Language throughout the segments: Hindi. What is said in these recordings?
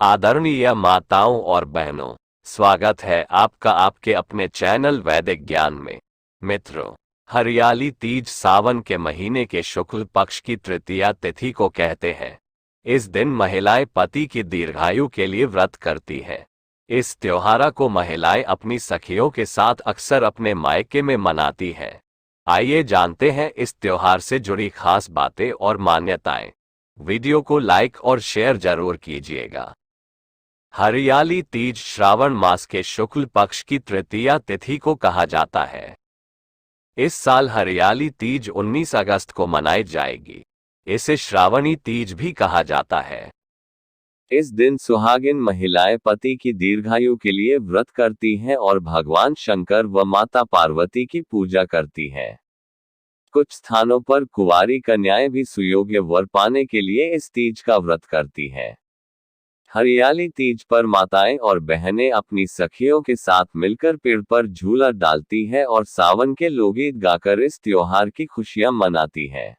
आदरणीय माताओं और बहनों, स्वागत है आपका आपके अपने चैनल वैदिक ज्ञान में। मित्रों, हरियाली तीज सावन के महीने के शुक्ल पक्ष की तृतीया तिथि को कहते हैं। इस दिन महिलाएं पति की दीर्घायु के लिए व्रत करती हैं। इस त्योहार को महिलाएं अपनी सखियों के साथ अक्सर अपने मायके में मनाती हैं। आइए जानते हैं इस त्योहार से जुड़ी खास बातें और मान्यताएं। वीडियो को लाइक और शेयर जरूर कीजिएगा। हरियाली तीज श्रावण मास के शुक्ल पक्ष की तृतीया तिथि को कहा जाता है। इस साल हरियाली तीज 19 अगस्त को मनाई जाएगी। इसे श्रावणी तीज भी कहा जाता है। इस दिन सुहागिन महिलाएं पति की दीर्घायु के लिए व्रत करती हैं और भगवान शंकर व माता पार्वती की पूजा करती हैं। कुछ स्थानों पर कुंवारी कन्याएं भी सुयोग्य वर पाने के लिए इस तीज का व्रत करती हैं। हरियाली तीज पर माताएं और बहनें अपनी सखियों के साथ मिलकर पेड़ पर झूला डालती हैं और सावन के लोकगीत गाकर इस त्योहार की खुशियां मनाती हैं।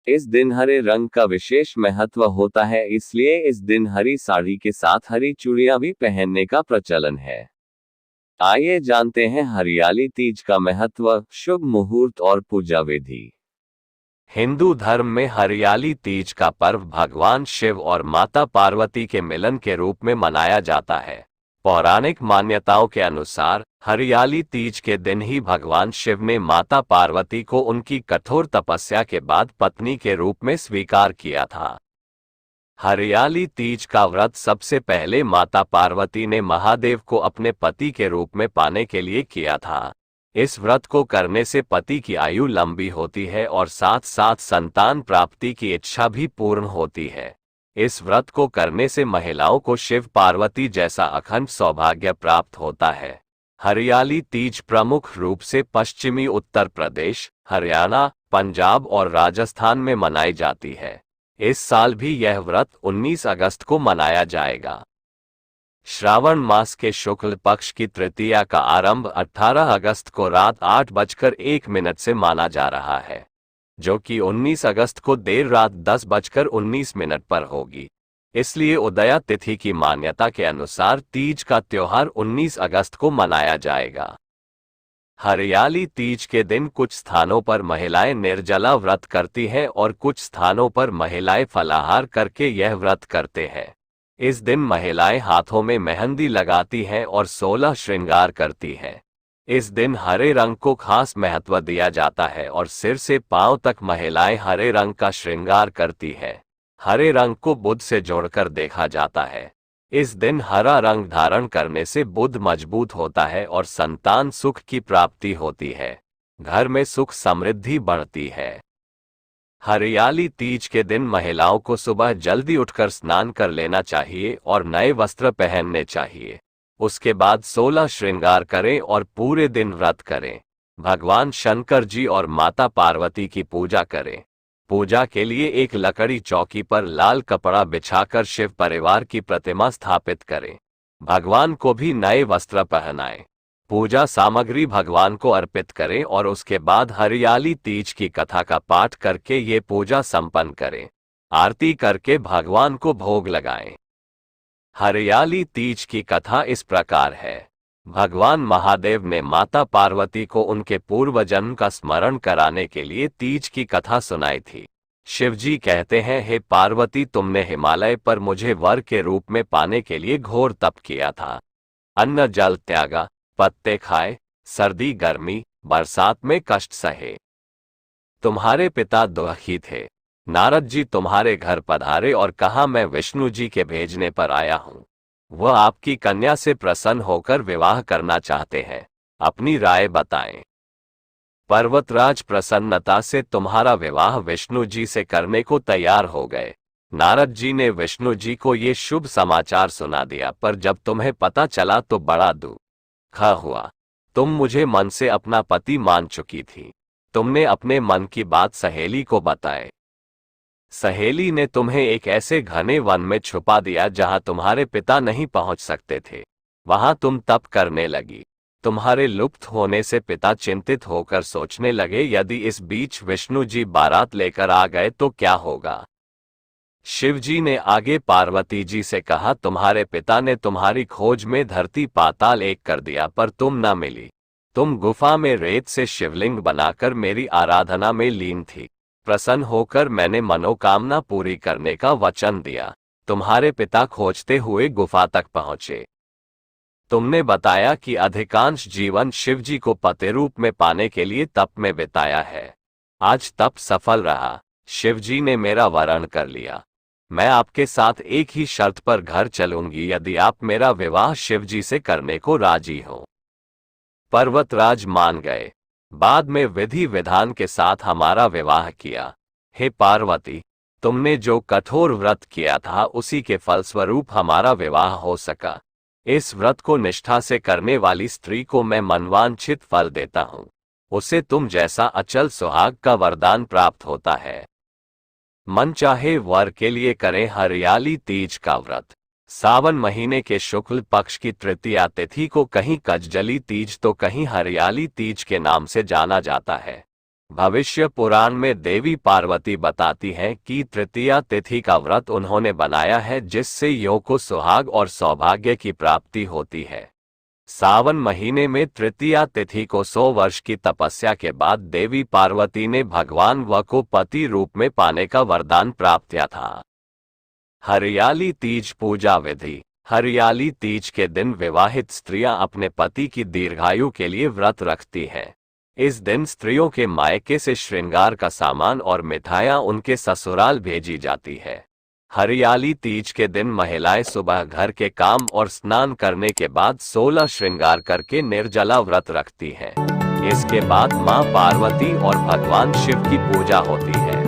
इस दिन हरे रंग का विशेष महत्व होता है, इसलिए इस दिन हरी साड़ी के साथ हरी चूड़ियां भी पहनने का प्रचलन है। आइए जानते हैं हरियाली तीज का महत्व, शुभ मुहूर्त और पूजा विधि। हिंदू धर्म में हरियाली तीज का पर्व भगवान शिव और माता पार्वती के मिलन के रूप में मनाया जाता है। पौराणिक मान्यताओं के अनुसार हरियाली तीज के दिन ही भगवान शिव ने माता पार्वती को उनकी कठोर तपस्या के बाद पत्नी के रूप में स्वीकार किया था। हरियाली तीज का व्रत सबसे पहले माता पार्वती ने महादेव को अपने पति के रूप में पाने के लिए किया था। इस व्रत को करने से पति की आयु लंबी होती है और साथ साथ संतान प्राप्ति की इच्छा भी पूर्ण होती है। इस व्रत को करने से महिलाओं को शिव पार्वती जैसा अखंड सौभाग्य प्राप्त होता है। हरियाली तीज प्रमुख रूप से पश्चिमी उत्तर प्रदेश, हरियाणा, पंजाब और राजस्थान में मनाई जाती है। इस साल भी यह व्रत 19 अगस्त को मनाया जाएगा। श्रावण मास के शुक्ल पक्ष की तृतीया का आरंभ 18 अगस्त को रात 8:01 से माना जा रहा है, जो कि 19 अगस्त को देर रात 10:19 पर होगी। इसलिए उदया तिथि की मान्यता के अनुसार तीज का त्योहार 19 अगस्त को मनाया जाएगा। हरियाली तीज के दिन कुछ स्थानों पर महिलाएं निर्जला व्रत करती हैं और कुछ स्थानों पर महिलाएं फलाहार करके यह व्रत करते हैं। इस दिन महिलाएं हाथों में मेहंदी लगाती हैं और 16 श्रृंगार करती हैं। इस दिन हरे रंग को खास महत्व दिया जाता है और सिर से पांव तक महिलाएं हरे रंग का श्रृंगार करती हैं। हरे रंग को बुध से जोड़कर देखा जाता है। इस दिन हरा रंग धारण करने से बुध मजबूत होता है और संतान सुख की प्राप्ति होती है। घर में सुख समृद्धि बढ़ती है। हरियाली तीज के दिन महिलाओं को सुबह जल्दी उठकर स्नान कर लेना चाहिए और नए वस्त्र पहनने चाहिए। उसके बाद 16 श्रृंगार करें और पूरे दिन व्रत करें। भगवान शंकर जी और माता पार्वती की पूजा करें। पूजा के लिए एक लकड़ी चौकी पर लाल कपड़ा बिछाकर शिव परिवार की प्रतिमा स्थापित करें। भगवान को भी नए वस्त्र पहनाएं। पूजा सामग्री भगवान को अर्पित करें और उसके बाद हरियाली तीज की कथा का पाठ करके ये पूजा संपन्न करें। आरती करके भगवान को भोग लगाएं। हरियाली तीज की कथा इस प्रकार है। भगवान महादेव ने माता पार्वती को उनके पूर्व जन्म का स्मरण कराने के लिए तीज की कथा सुनाई थी। शिवजी कहते हैं, हे पार्वती, तुमने हिमालय पर मुझे वर के रूप में पाने के लिए घोर तप किया था। अन्न जल त्यागा, पत्ते खाए, सर्दी गर्मी बरसात में कष्ट सहे। तुम्हारे पिता दुखी थे। नारद जी तुम्हारे घर पधारे और कहा, मैं विष्णु जी के भेजने पर आया हूँ। वह आपकी कन्या से प्रसन्न होकर विवाह करना चाहते हैं। अपनी राय बताएं। पर्वतराज प्रसन्नता से तुम्हारा विवाह विष्णु जी से करने को तैयार हो गए। नारद जी ने विष्णु जी को ये शुभ समाचार सुना दिया, पर जब तुम्हें पता चला तो बड़ा दुख हुआ। तुम मुझे मन से अपना पति मान चुकी थी। तुमने अपने मन की बात सहेली को बताए। सहेली ने तुम्हें एक ऐसे घने वन में छुपा दिया जहां तुम्हारे पिता नहीं पहुंच सकते थे। वहां तुम तप करने लगी। तुम्हारे लुप्त होने से पिता चिंतित होकर सोचने लगे, यदि इस बीच विष्णु जी बारात लेकर आ गए तो क्या होगा। शिवजी ने आगे पार्वती जी से कहा, तुम्हारे पिता ने तुम्हारी खोज में धरती पाताल एक कर दिया पर तुम न मिली। तुम गुफा में रेत से शिवलिंग बनाकर मेरी आराधना में लीन थी। प्रसन्न होकर मैंने मनोकामना पूरी करने का वचन दिया। तुम्हारे पिता खोजते हुए गुफा तक पहुंचे। तुमने बताया कि अधिकांश जीवन शिवजी को पति रूप में पाने के लिए तप में बिताया है। आज तप सफल रहा। शिवजी ने मेरा वरण कर लिया। मैं आपके साथ एक ही शर्त पर घर चलूंगी, यदि आप मेरा विवाह शिवजी से करने को राजी हो। पर्वतराज मान गए। बाद में विधि विधान के साथ हमारा विवाह किया। हे पार्वती, तुमने जो कठोर व्रत किया था उसी के फलस्वरूप हमारा विवाह हो सका। इस व्रत को निष्ठा से करने वाली स्त्री को मैं मनवांछित फल देता हूँ। उसे तुम जैसा अचल सुहाग का वरदान प्राप्त होता है। मन चाहे वर के लिए करें हरियाली तीज का व्रत। सावन महीने के शुक्ल पक्ष की तृतीया तिथि को कहीं कजजली तीज तो कहीं हरियाली तीज के नाम से जाना जाता है। भविष्य पुराण में देवी पार्वती बताती हैं कि तृतीया तिथि का व्रत उन्होंने बनाया है जिससे यों को सुहाग और सौभाग्य की प्राप्ति होती है। सावन महीने में तृतीया तिथि को 100 वर्ष की तपस्या के बाद देवी पार्वती ने भगवान व को पति रूप में पाने का वरदान प्राप्त किया था। हरियाली तीज पूजा विधि। हरियाली तीज के दिन विवाहित स्त्रियां अपने पति की दीर्घायु के लिए व्रत रखती हैं। इस दिन स्त्रियों के मायके से श्रृंगार का सामान और मिठाइयां उनके ससुराल भेजी जाती है। हरियाली तीज के दिन महिलाएं सुबह घर के काम और स्नान करने के बाद 16 श्रृंगार करके निर्जला व्रत रखती हैं। इसके बाद मां पार्वती और भगवान शिव की पूजा होती है।